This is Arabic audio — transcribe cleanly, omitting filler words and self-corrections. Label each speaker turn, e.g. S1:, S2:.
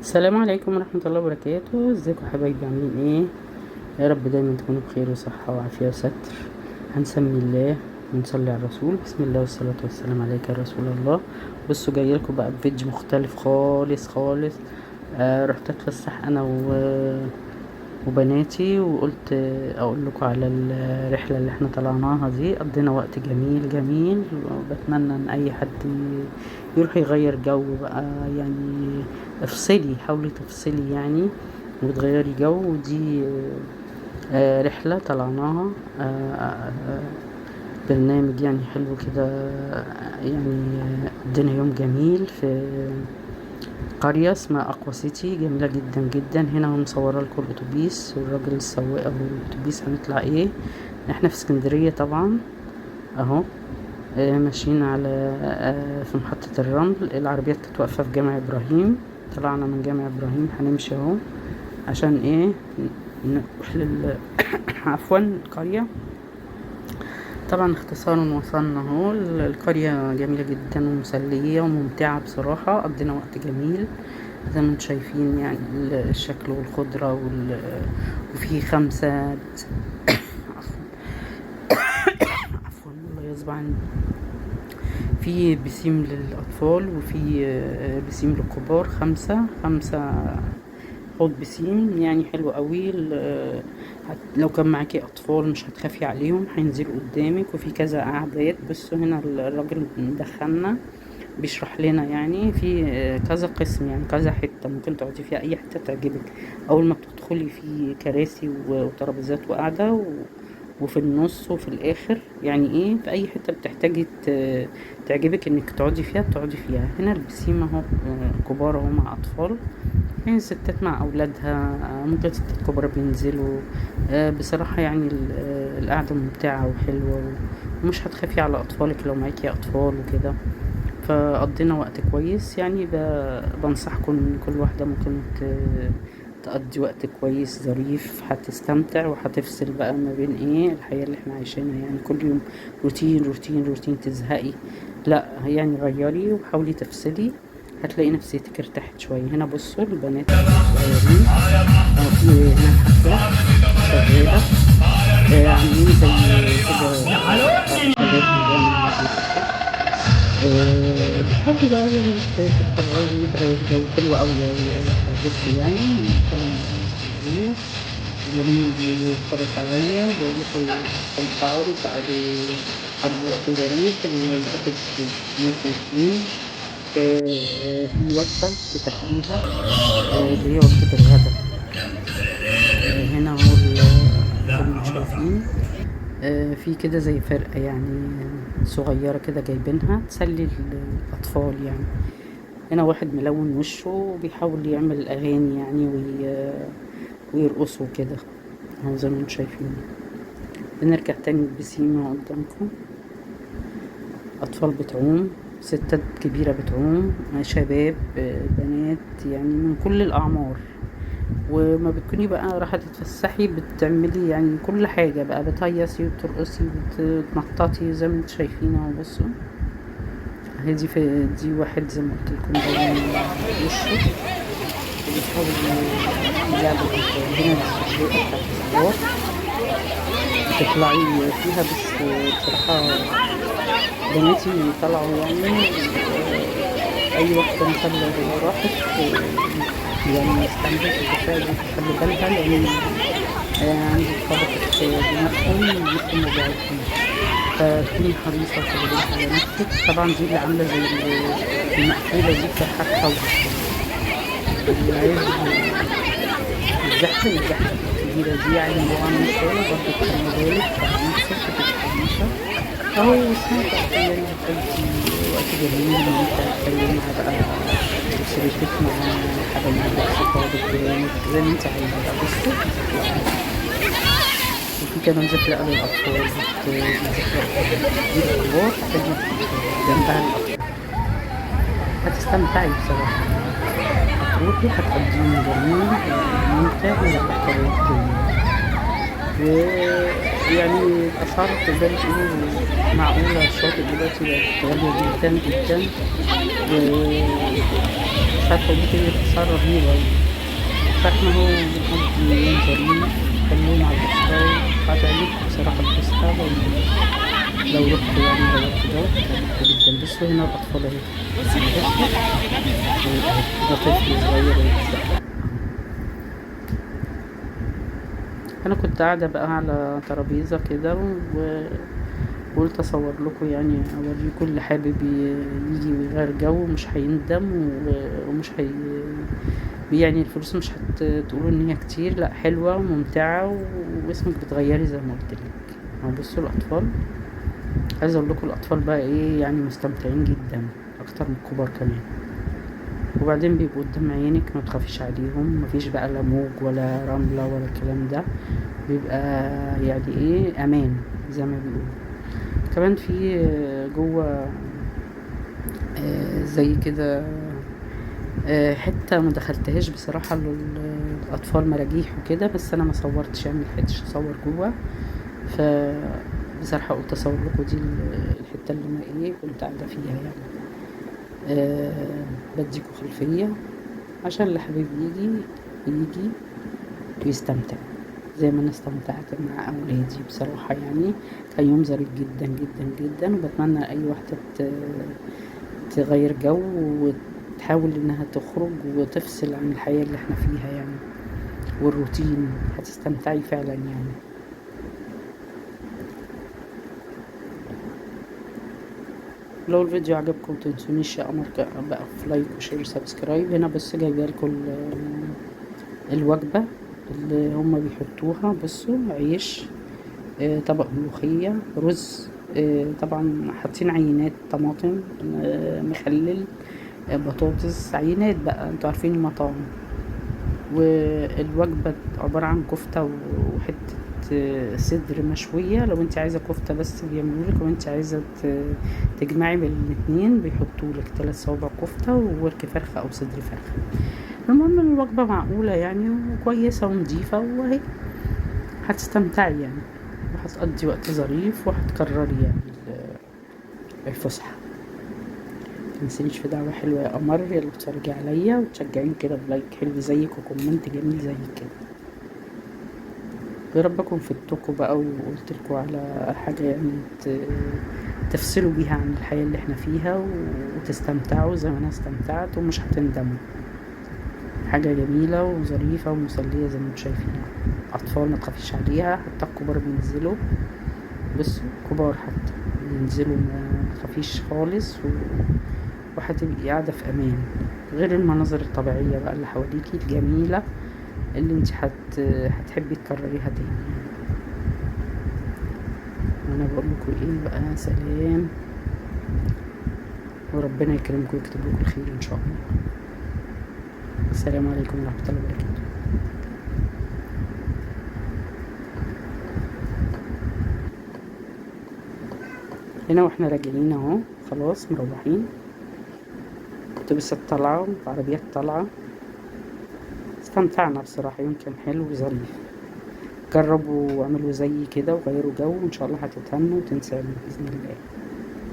S1: السلام عليكم ورحمة الله وبركاته. ازيكم حبايبي، عاملين ايه؟ يا رب دايما تكونوا بخير وصحة وعافية وستر. هنسمي الله ونصلي على الرسول. بسم الله والصلاة والسلام عليك يا رسول الله. بصوا، جايلكم بقى بفيديو مختلف خالص خالص. رحت اتفسح انا وبناتي، وقلت اقول لكم على الرحلة اللي احنا طلعناها دي. قضينا وقت جميل جميل، وبتمنى ان اي حد يروح يغير جو بقى، يعني افصلي، حاولي تفصلي يعني وتغيري جو. ودي رحلة طلعناها، برنامج يعني حلو كده. يعني قضينا يوم جميل في قرية اسمها أقوى سيتي، جميلة جدا جدا. هنا هو مصورة لكم الأتوبيس والراجل السواق أو الأتوبيس هنطلع ايه. احنا في اسكندرية طبعا اهو. ماشيين على في محطة الرمل. العربيات كانت واقفة في جامع إبراهيم. طلعنا من جامع إبراهيم، هنمشي اهو عشان ايه نروح عفوا القرية. طبعا اختصارا وصلنا اهو. القرية جميلة جدا ومسلية وممتعة بصراحة. قضينا وقت جميل زي ما انتم شايفين، يعني الشكل والخضرة وفي خمسة عفوا الله يصبح عني. في بسيم للأطفال وفي بسيم للكبار. خمسة حوض بسيم، يعني حلو قوي. لو كان معاكي أطفال مش هتخافي عليهم، هينزلوا قدامك. وفي كذا قعدات. بصوا هنا الراجل مدخلنا بيشرح لنا، يعني في كذا قسم، يعني كذا حتة ممكن تقعدي فيها، أي حتة تعجبك. أول ما بتدخلي في كراسي وترابيزات وقاعدة، وفي النص وفي الاخر، يعني ايه في اي حته بتحتاجي تعجبك انك تقعدي فيها بتقعدي فيها. هنا البسيم اهو، كبار اهو مع اطفال، يعني ستات مع اولادها. ممكن ستات كبار بينزلوا. بصراحه يعني القعده ممتعه وحلوه، ومش هتخافي على اطفالك لو معاكي اطفال وكده. فقضينا وقت كويس، يعني بنصحكم ان كل واحدة ممكن تقضي وقت كويس ظريف، هتستمتع وهتفصل بقى ما بين ايه الحياة اللي احنا عايشينها. يعني كل يوم روتين روتين روتين تزهقي. لا يعني غيري وحاولي تفصلي، هتلاقي نفسيتك ارتاحت شوية. هنا بصوا البنات الصغيرين اهو، في هنا حفلة شغالة. عاملين زي كده شباب بيعمل بتحبي بقى تتفرجي تغير جو. حلو أوي عجبتني يعني. كلام جميل بيتفرج عليا، بيقول لكم تنفعوا تعالوا حربوا الجريمة اللي بتاخد ممكن سنين. في وجبة بتاكليها، اللي هي وجبة الغداء. هنا هو زي ما انتم شايفين. في كده زي فرقة يعني صغيرة كده جايبينها تسلي الأطفال يعني. هنا واحد ملون وشه وبيحاول يعمل أغاني يعني ويرقصوا كده اهو زي ما انتم شايفين. بنرجع تاني البسيمة قدامكم. أطفال بتعوم، ستات كبيرة بتعوم، شباب، بنات، يعني من كل الأعمار. وما بتكوني بقى رايحة تتفسحي بتعملي يعني كل حاجة بقى، بتهيصي وبترقصي وبتنططي زي ما انتم شايفين اهو. بصوا هذه دي واحد زي ما قلت لكم باين وشه بيحاول يلعب الأطفال. هنا السلوقة بتاعت الكبار بتطلعي فيها. بس بصراحة بناتي طلعوا يعني. أي واحدة مثلا لو راحت يعني استنجد الدفاع دي تخلي بالها، لأن عندي خبطت دماغهم ممكن ما بيعرفوش. فتكوني حريصة وتاخدي على نفسك. طبعا دي اللي عاملة زي المقفولة دي بتاعت اللي عايز الزحمة الكبيرة دي، يعني طبعا مش برضه تخلي بالك على نفسك وتتحريصة اهو. استمتع يعني بتقضي وقت جميل ان انت تتكلمي بقى أسرتك مع حبايبك صحابك جيرانك زي ما انت عايزة بقى. بصوا وفي كمان زحلقة للأطفال بتزحلق دي للكبار، حلوة جنبها الأطفال. هتستمتعي بصراحة، هتروحي هتقضي يوم جميل ممتع وذكريات جميلة. يعني الأسعار تقدري تقولي معقولة. الشاطئ دلوقتي بقت غالية جدا جدا، ومش عارفة اقولك ايه، الأسعار رهيبة يعني. فاحنا هو بنقضي يوم ظريف حلو مع الأسرة، وهتعجبكم بصراحة الفسحة لو رحتوا يعني على كده هتعجبكم جدا. بصوا هنا الأطفال اهي، ده طفل صغير اهي. انا كنت قاعده بقى على ترابيزه كده وقلت اصور لكم، يعني اوريكم اللي حابب يجي ويغير جو مش هيندم ومش هي يعني الفلوس مش هتقولوا ان هي كتير، لا حلوه وممتعه واسمك بتغيري زي ما قلت لك. اهو بصوا الاطفال، عايزه اقول لكم الاطفال بقى ايه يعني مستمتعين جدا اكتر من الكبار كمان. وبعدين بيبقوا قدام عينك، ما تخافيش عليهم، مفيش بقى لا موج ولا رملة ولا الكلام ده، بيبقى يعني ايه امان زي ما بيقولوا. كمان في جوه زي كده حتة ما دخلتهاش بصراحة للأطفال، مراجيح وكده، بس أنا ما صورتش يعني ملحقتش أصور جوه. ف بصراحة قلت أصور لكم دي الحتة اللي أنا ايه كنت قاعدة فيها يعني. بديكوا خلفية عشان اللي حابب يجي ويستمتع زي ما انا استمتعت مع اولادي بصراحة يعني. كان يوم ظريف جدا جدا جدا، وبتمنى اي واحدة تغير جو وتحاول انها تخرج وتفصل عن الحياة اللي احنا فيها يعني والروتين، هتستمتعي فعلا يعني. لو الفيديو عجبكم متنسونيش يا قمر بقى في لايك وشير وسبسكرايب. هنا بس جايبه لكم الوجبة اللي هما بيحطوها. بصوا عيش، طبق ملوخية، رز، طبعا حاطين عينات طماطم، مخلل، بطاطس، عينات بقى انتوا عارفين المطاعم. والوجبة عبارة عن كفتة وحتة صدر مشوية، لو انت عايزة كفتة بس بيعملولك، وانت عايزة تجمعي بين الاتنين بيحطولك 3 صوابع كفتة وورك فرخة او صدر فرخة. المهم الوجبة معقولة يعني وكويسة ونضيفة، وهي هتستمتعي يعني وهتقضي وقت ظريف وهتكرري يعني الفسحة. متنسينيش في دعوة حلوة يا قمر، يلا بتفرجي عليا وتشجعيني كده بلايك حلو زيك وكومنت جميل زي كده. يا رب اكون فدتكم بقى وقلتلكوا على حاجة يعني تفصلوا بيها عن الحياة اللي احنا فيها وتستمتعوا زي ما انا استمتعت ومش هتندموا. حاجة جميلة وظريفة ومسلية زي ما انتم شايفين. أطفال ما تخافيش عليها، حتى الكبار بينزلوا، بصوا كبار حتى بينزلوا ما تخافيش خالص وهتبقي قاعدة في أمان، غير المناظر الطبيعية بقى اللي حواليكي الجميلة اللي انت هتحبي تكرريها تاني. وانا بقول لكم ايه بقى، سلام وربنا يكرمكم ويكتب لكم الخير ان شاء الله. السلام عليكم ورحمة الله وبركاته. هنا واحنا راجعين اهو خلاص مروحين، اتوبيسات طالعة وعربيات طالعة، استمتعنا بصراحة، يوم كان حلو وظريف. جربوا واعملوا زي كده وغيروا جو، وان شاء الله هتتهنوا وتنسوا بإذن الله.